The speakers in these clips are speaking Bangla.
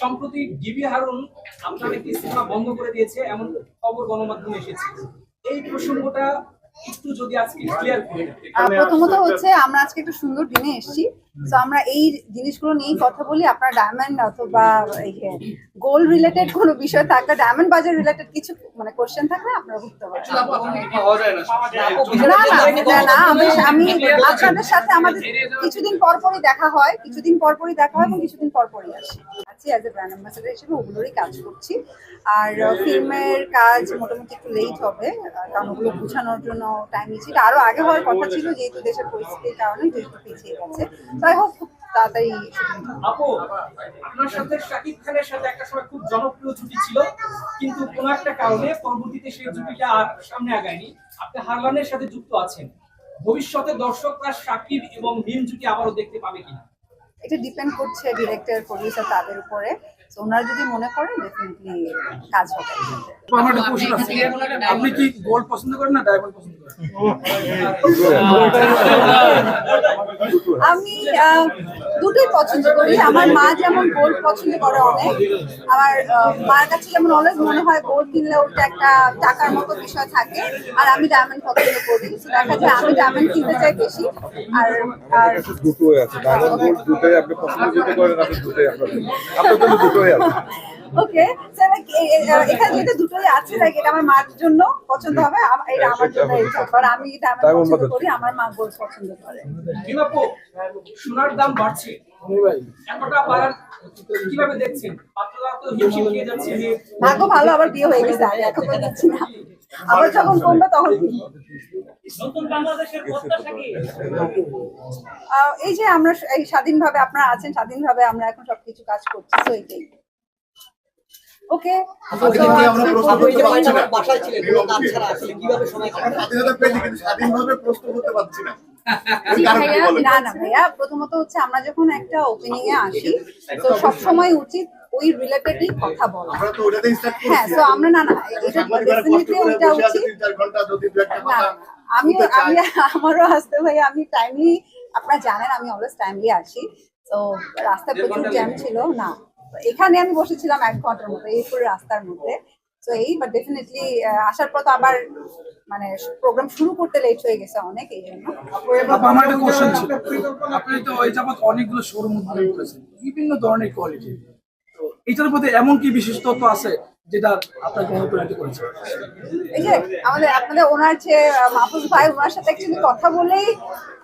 সম্প্রতি ডিবি হারুন আপনার একটি সিনেমা বন্ধ করে দিয়েছে এমন খবর গণমাধ্যমে এসেছে। এই প্রসঙ্গটা একটু যদি আজকে ক্লিয়ার করেন। প্রথমত হচ্ছে আমরা আজকে একটা সুন্দর দিনে এসেছি, তো আমরা এই জিনিসগুলো নিয়েই কথা বলি। আপনার ডায়মন্ড অথবা গোল্ড রিলেটেড কোনো বিষয় থাকলে, ডায়মন্ড বাজার রিলেটেড কিছু মানে কোশ্চেন থাকলে আপনারা বুঝতে পারবেন। না, আমি আপনাদের সাথে আমাদের কিছুদিন পরপরই দেখা হয় এবং কিছুদিন পরপরই আছি অ্যাজ এ ব্র্যান্ড অ্যাম্বাসেডর হিসেবে ওগুলোরই কাজ করছি। আর ফিল্মের কাজ মোটামুটি একটু লেট হবে, কারণ ওগুলো গুছানোর জন্য টাইম নিচ্ছে। এটা আরো আগে হওয়ার কথা ছিল, যেহেতু দেশের পরিস্থিতির কারণে যেহেতু পিছিয়ে গেছে। তাই হোক খুব তাড়াতাড়ি। আপু, আপনার সাথে শাকিব খানের সাথে একটা সময় খুব জনপ্রিয় জুটি ছিল, কিন্তু কোনো একটা কারণে পরবর্তীতে সেই জুটিটা আর সামনে আগায়নি। আপনি হারলানের সাথে যুক্ত আছেন, ভবিষ্যতে দর্শকরা শাকিব এবং মিম জুটি আবারও দেখতে পাবে কিনা? এটা ডিপেন্ড করছে ডিরেক্টর, প্রডিউসার তাদের উপরে। তো ওনারা যদি মনে করেন ডেফিনেটলি কাজ হবে। আমার একটা কোশ্চেন আছে, আপনি কি গোল্ড পছন্দ করেন না ডায়মন্ড পছন্দ করেন? আমি দুটোই পছন্দ করি। আমার মা যেমন গোল্ড পছন্দ করে অনেক, আমার মার কাছে যেমন অলওয়েজ মনে হয় গোল্ড কিনলে ওটা একটা টাকার মতো বিষয় থাকে, আর আমি ডায়মন্ড পছন্দ করি। দেখা যায় আমি ডায়মন্ড কিনতে চাই বেশি। আর আর দুটোই আছে, ডায়মন্ড গোল্ড দুটোই আপনি পছন্দ করতে করেন, আপনি দুটোই আপনার জন্য দুটোই আছে। ওকে, এখানে যেটা দুটোই আছে, লাইক এটা আমার মার জন্য পছন্দ হবে, এটা আমার জন্য আমি ডায়মন্ড পছন্দ করি, আমার মা গোল্ড পছন্দ করে। বিমাপু, সোনার দাম বাড়ছে, এতটা বাড়ার কিভাবে দেখছেন? পাত্ররা তো হিমশিম খেয়ে যাচ্ছে। ভাগ্য ভালো, আবার বিয়ে হয়ে গেছে, আর এখন তো দিচ্ছি না। আবার যখন কমবে তখন নতুন বাংলাদেশের প্রত্যাশা কি? এই যে আমরা এই স্বাধীনভাবে, আপনারা আছেন স্বাধীনভাবে, আমরা এখন সবকিছু কাজ করছি, তো এইটাই। ওকে, স্বাধীনভাবে প্রশ্ন করতে পারছি না। না ভাইয়া, প্রথমত হচ্ছে আমরা যখন একটা ওপেনিং এ আসি, তো সবসময় উচিত ওই রিলেটেডই কথা বলা। হ্যাঁ, তো আমরা না এটা ডেফিনেটলি ওইটা উচিত। আমি আমারও আসতে ভাইয়া, আমি টাইমলি, আপনারা জানেন আমি অলওয়েজ টাইমলি আসি। তো রাস্তায় প্রচুর জ্যাম ছিল না, এখানে আমি বসেছিলাম 1 ঘন্টার মতো এই পুরো রাস্তার মধ্যে। তো এই বাট ডেফিনেটলি আসার পর তো আবার মানে প্রোগ্রাম শুরু করতে লেট হয়ে গেছে অনেক, এই জন্য। আমার একটা কোশ্চেন ছিল, আপনি তো ওই যাবত অনেকগুলো শোরুম উদ্বোধন করেছেন বিভিন্ন ধরনের কোয়ালিটি, তো এটার মধ্যে এমন কি বিশেষ তথ্য আছে যেটা আপনাকে অনুপ্রাণিত করেছে? এই যে আপনাদের ওনার যে মাহফুজ ভাই, ওনার সাথে অ্যাকচুয়ালি কথা বলেই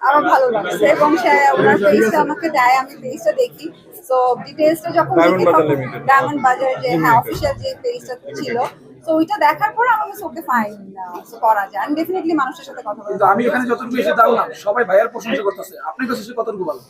আমার ভালো লাগছে, এবং সে ওনার পেজটা আমাকে দেয়, আমি পেজটা দেখি। তো ডিটেইলসটা যখন দেখি, ডায়মন্ড বাজার যে অফিসিয়াল যে পেজটা ছিল, তো ওইটা দেখার পর আমার কাছে ওকে ফাইন করা যায়। আমি ডেফিনেটলি মানুষের সাথে কথা বলবো। আমি এখানে যতটুকু এসে জানলাম সবাই ভাইয়ার প্রশংসা করতেছে, আপনার কাছে সে কতটুকু ভালো?